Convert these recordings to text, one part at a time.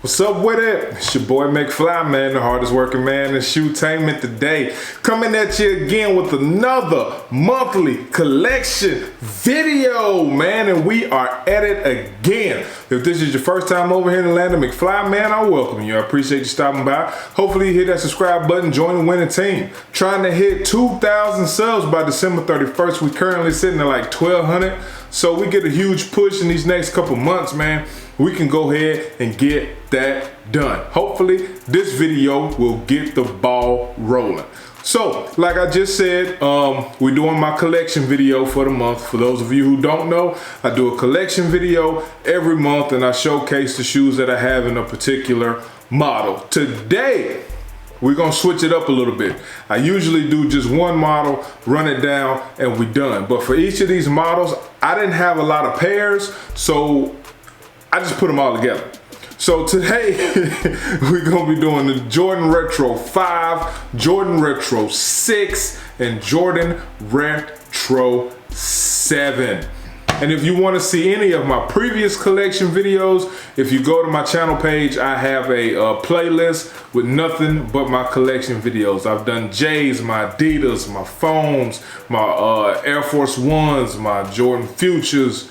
What's up with it? It's your boy McFly, man, the hardest working man in shoetainment today. Coming at you again with another monthly collection video, man, and we are at it again. If this is your first time over here in Atlanta, McFly, man, I welcome you. I appreciate you stopping by. Hopefully you hit that subscribe button, join the winning team. Trying to hit 2,000 subs by December 31st. We currently sitting at like 1,200. So we get a huge push in these next couple months, man. We can go ahead and get that done. Hopefully this video will get the ball rolling. So like I just said, we're doing my collection video for the month. For those of you who don't know, I do a collection video every month and I showcase the shoes that I have in a particular model. Today, we're gonna switch it up a little bit. I usually do just one model, run it down, and we're done. But for each of these models, I didn't have a lot of pairs, so I just put them all together. So today, we're gonna be doing the Jordan Retro 5, Jordan Retro 6, and Jordan Retro 7. And if you want to see any of my previous collection videos, if you go to my channel page, I have a playlist with nothing but my collection videos. I've done J's, my Adidas, my foams, my Air Force Ones, my Jordan Futures,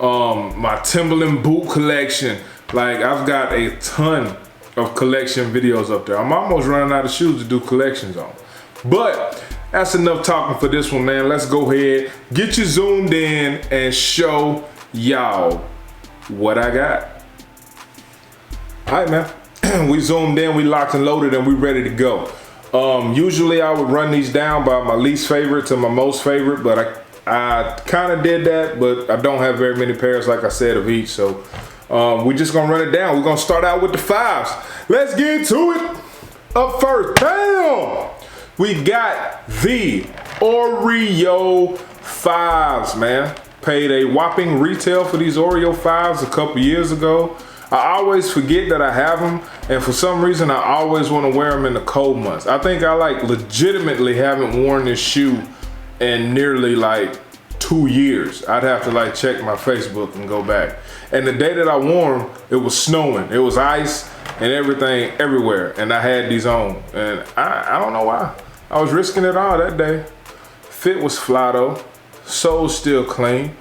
my Timberland boot collection. Like, I've got a ton of collection videos up there. I'm almost running out of shoes to do collections on. But that's enough talking for this one, man. Let's go ahead, get you zoomed in and show y'all what I got. All right, man. We zoomed in, we locked and loaded, and we ready to go. Usually I would run these down by my least favorite to my most favorite, but I kind of did that, but I don't have very many pairs, like I said, of each. So we're just gonna run it down. We're gonna start out with the 5s. Let's get to it. Up first, bam! We got the OREO 5s, man. Paid a whopping retail for these OREO 5s a couple years ago. I always forget that I have them, and for some reason I always want to wear them in the cold months. I think I like legitimately haven't worn this shoe in nearly like 2 years. I'd have to like check my Facebook and go back. And the day that I wore them, it was snowing. It was ice and everything everywhere, and I had these on, and I don't know why. I was risking it all that day. Fit was fly though. Sole still clean.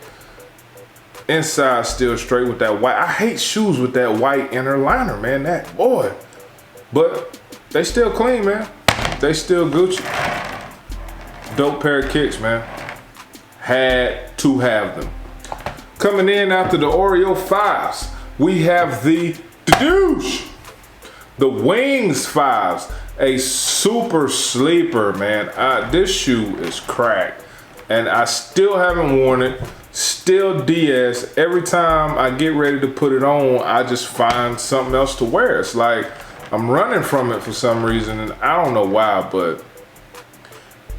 Inside still straight with that white. I hate shoes with that white inner liner, man. That boy. But they still clean, man. They still Gucci. Dope pair of kicks, man. Had to have them. Coming in after the OREO 5s, we have the douche. The Wings 5s. A super sleeper, man. This shoe is cracked, and I still haven't worn it. Still DS. Every time I get ready to put it on, I just find something else to wear. It's like I'm running from it for some reason, and I don't know why, but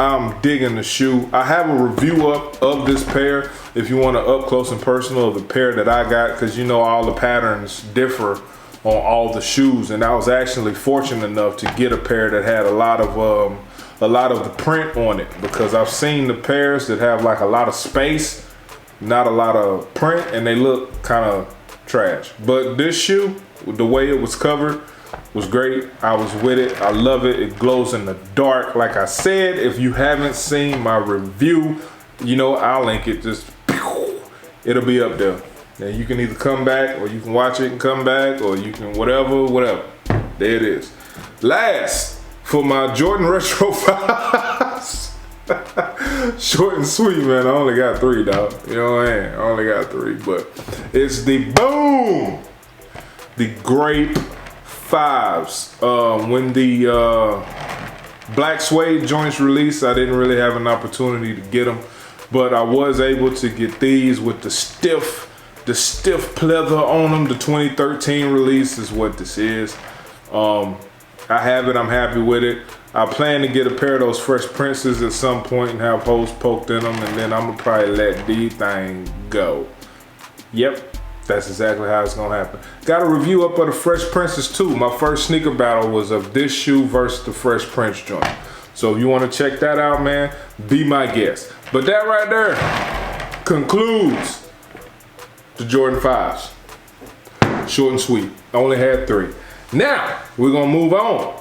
I'm digging the shoe. I have a review up of this pair if you want to up close and personal of the pair that I got, because you know all the patterns differ on all the shoes, and I was actually fortunate enough to get a pair that had a lot of the print on it, because I've seen the pairs that have like a lot of space, not a lot of print, and they look kind of trash. But this shoe, the way it was covered, was great. I was with it. I love it. It glows in the dark. Like I said, if you haven't seen my review, you know, I'll link it. Just it'll be up there. And you can either come back, or you can watch it and come back, or you can whatever. There it is. Last, for my Jordan Retro 5s. Short and sweet, man. I only got 3, dog. You know what I mean? I only got 3, but it's the boom! The GRAPE 5s. When the black suede joints released, I didn't really have an opportunity to get them, but I was able to get these with the stiff pleather on them. The 2013 release is what this is. I have it. I'm happy with it. I plan to get a pair of those Fresh Princes at some point and have holes poked in them, and then I'm gonna probably let these things go. Yep, that's exactly how it's gonna happen. Got a review up of the Fresh Princes too. My first sneaker battle was of this shoe versus the Fresh Prince joint. So if you want to check that out, man, be my guest. But that right there concludes the Jordan 5s. Short and sweet. I only had 3. Now, we're gonna move on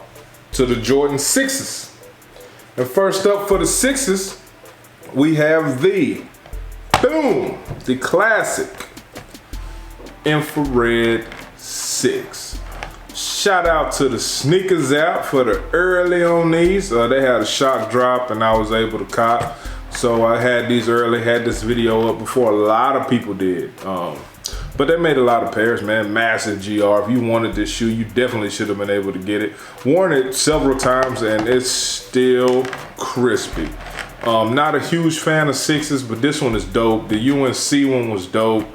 to the Jordan 6s. And first up for the 6s, we have the classic infrared 6. Shout out to the sneakers app for the early on these. They had a shock drop and I was able to cop. So I had these early, had this video up before a lot of people did. But they made a lot of pairs, man. Massive GR. If you wanted this shoe, you definitely should have been able to get it. Worn it several times and it's still crispy. Not a huge fan of 6s, but this one is dope. The UNC one was dope.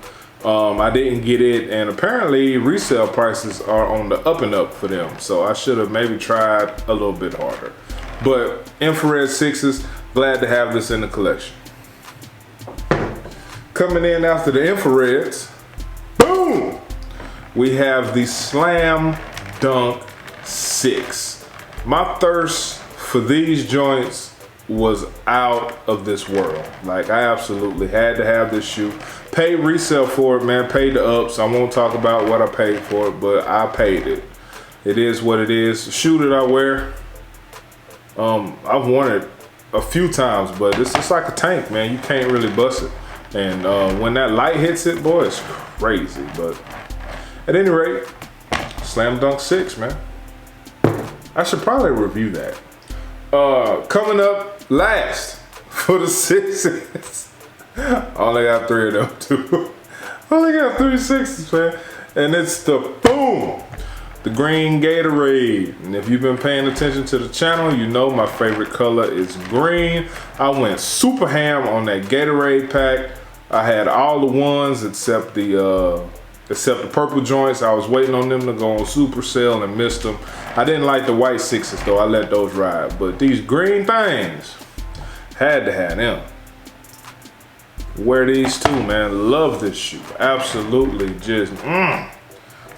I didn't get it, and apparently resale prices are on the up and up for them. So I should have maybe tried a little bit harder. But infrared 6s, glad to have this in the collection. Coming in after the infrareds, boom! We have the Slam Dunk 6. My thirst for these joints was out of this world. Like, I absolutely had to have this shoe. Paid resale for it, man. Paid the ups. I won't talk about what I paid for it, but I paid it. It is what it is. The shoe that I wear, I've worn it a few times, but it's like a tank, man. You can't really bust it. And when that light hits it, boy, it's crazy. But at any rate, Slam Dunk 6, man. I should probably review that. Coming up last for the 6s. I only got 3 of them too. I only got 3 6s, man. And it's the the green Gatorade. And if you've been paying attention to the channel, you know my favorite color is green. I went super ham on that Gatorade pack. I had all the ones except the purple joints. I was waiting on them to go on super sale and missed them. I didn't like the white 6s though. I let those ride. But these green things, had to have them. Wear these too, man. Love this shoe. Absolutely just,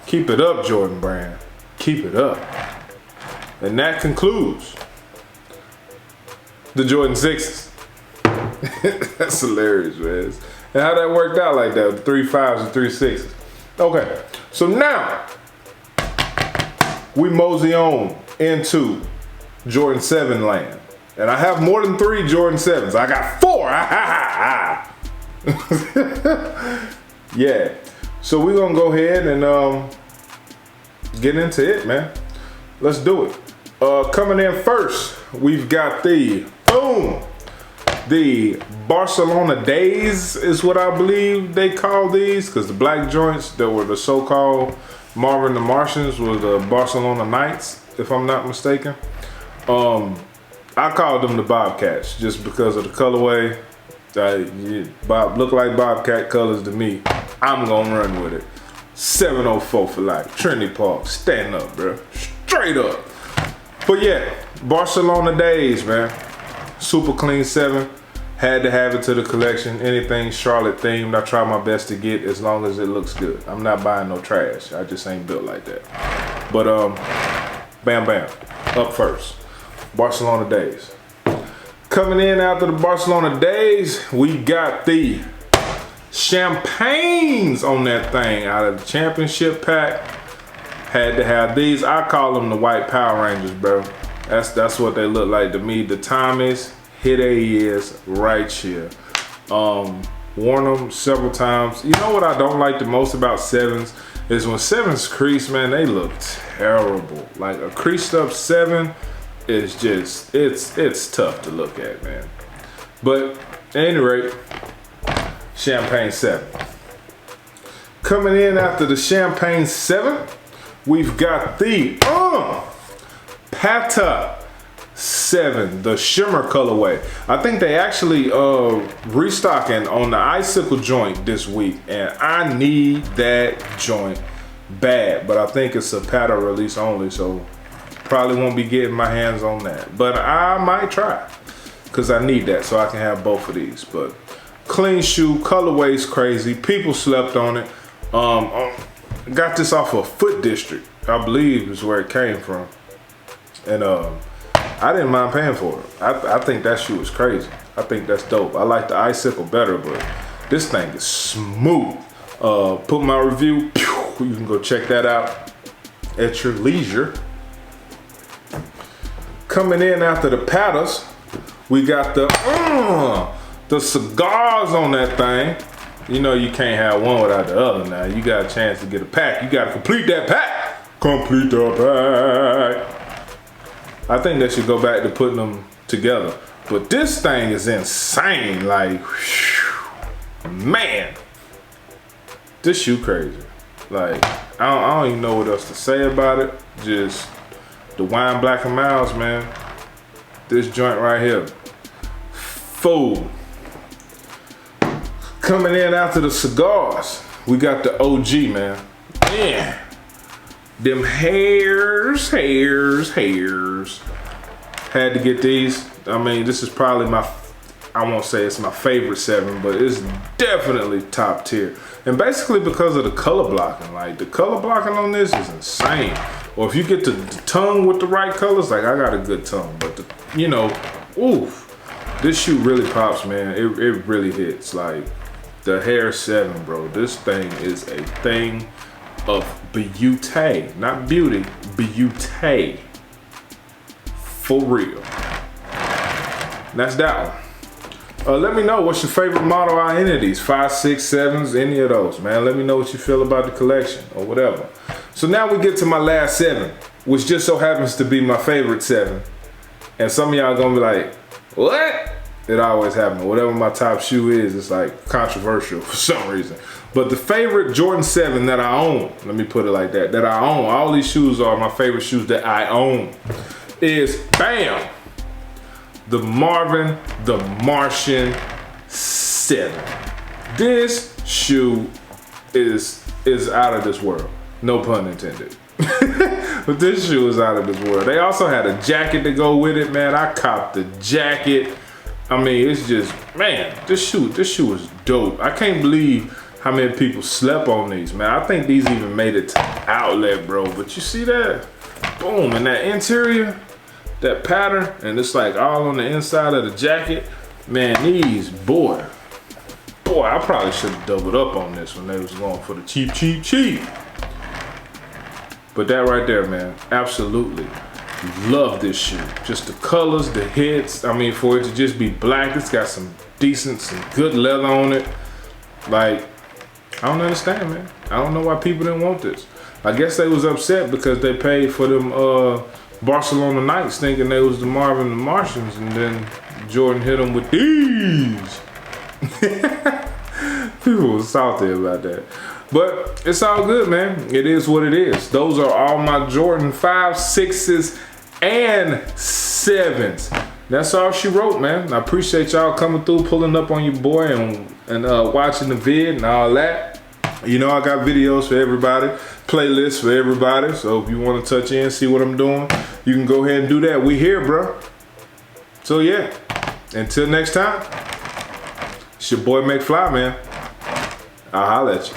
keep it up, Jordan Brand. Keep it up. And that concludes the Jordan 6s. That's hilarious, man. And how that worked out like that, 3 5s and 3 6s. Okay, so now we mosey on into Jordan 7 land. And I have more than 3 Jordan 7s. I got 4. Yeah. So we're gonna go ahead and get into it, man. Let's do it. Coming in first, we've got the Barcelona Days is what I believe they call these, because the black joints that were the so-called Marvin the Martians were the Barcelona Knights, if I'm not mistaken. I called them the Bobcats just because of the colorway. Look like Bobcat colors to me. I'm gonna run with it. 704 for life. Trinity Park, stand up, bro. Straight up. But yeah, Barcelona Days, man. Super clean 7. Had to have it to the collection. Anything Charlotte themed, I try my best to get as long as it looks good. I'm not buying no trash. I just ain't built like that. But bam bam. Up first. Barcelona Days. Coming in after the Barcelona Days, we got the champagnes on that thing out of the championship pack. Had to have these. I call them the white Power Rangers, bro. That's what they look like to me. The Tommies, here they is right here. Worn them several times. You know what I don't like the most about 7s is when 7s crease, man, they look terrible. Like a creased up 7 is just, it's tough to look at, man. But at any rate, Champagne 7. Coming in after the Champagne 7, we've got the PATTA 7, the shimmer colorway. I think they actually restocking on the icicle joint this week, and I need that joint bad. But I think it's a PATTA release only, so probably won't be getting my hands on that. But I might try, because I need that so I can have both of these. But clean shoe, colorway's crazy. People slept on it. Got this off of Foot District, I believe is where it came from. And I didn't mind paying for it. I think that shoe is crazy. I think that's dope. I like the icicle better, but this thing is smooth. Put my review you can go check that out at your leisure. Coming in after the PATTAs, we got the cigars on that thing. You know you can't have one without the other now. You got a chance to get a pack. You got to complete that pack. Complete the pack. I think they should go back to putting them together. But this thing is insane. Like, whew, man, this shoe crazy. Like, I don't even know what else to say about it. Just the wine Black and Miles, man. This joint right here. Fool. Coming in after the cigars, we got the OG, man. Man, them hairs. Had to get these. I mean, this is probably I won't say it's my favorite 7, but it's definitely top tier. And basically because of the color blocking. Like, the color blocking on this is insane. Or if you get the tongue with the right colors, like I got a good tongue, but you know, oof. This shoe really pops, man. It really hits. Like, the HARE 7, bro. This thing is a thing of beauty. Not beauty, beauty. For real. And that's that one. Let me know what's your favorite model out of any of these. 5, 6, 7s, any of those, man. Let me know what you feel about the collection or whatever. So now we get to my last 7, which just so happens to be my favorite 7. And some of y'all gonna be like, what? It always happens. Whatever my top shoe is, it's like controversial for some reason. But the favorite Jordan 7 that I own, let me put it like that, that I own, all these shoes are my favorite shoes that I own, is, bam, the MARVIN the Martian 7. This shoe is out of this world. No pun intended. But this shoe is out of this world. They also had a jacket to go with it, man. I copped the jacket. I mean, it's just, man, this shoe is dope. I can't believe how many people slept on these, man. I think these even made it to outlet, bro. But you see that? Boom, and that interior, that pattern, and it's like all on the inside of the jacket. Man, these, boy, I probably should have doubled up on this when they was going for the cheap. But that right there, man, absolutely love this shoe. Just the colors, the hits. I mean, for it to just be black, it's got some good leather on it. Like, I don't understand, man. I don't know why people didn't want this. I guess they was upset because they paid for them Barcelona Knights thinking they was the Marvin the Martians, and then Jordan hit them with these. People was salty about that. But it's all good, man. It is what it is. Those are all my Jordan 5s, 6s, and 7s. That's all she wrote, man. I appreciate y'all coming through, pulling up on your boy and watching the vid and all that. You know, I got videos for everybody, playlists for everybody. So if you want to touch in, see what I'm doing, you can go ahead and do that. We here, bro. So yeah, until next time, it's your boy McFly, man. I'll holla at you.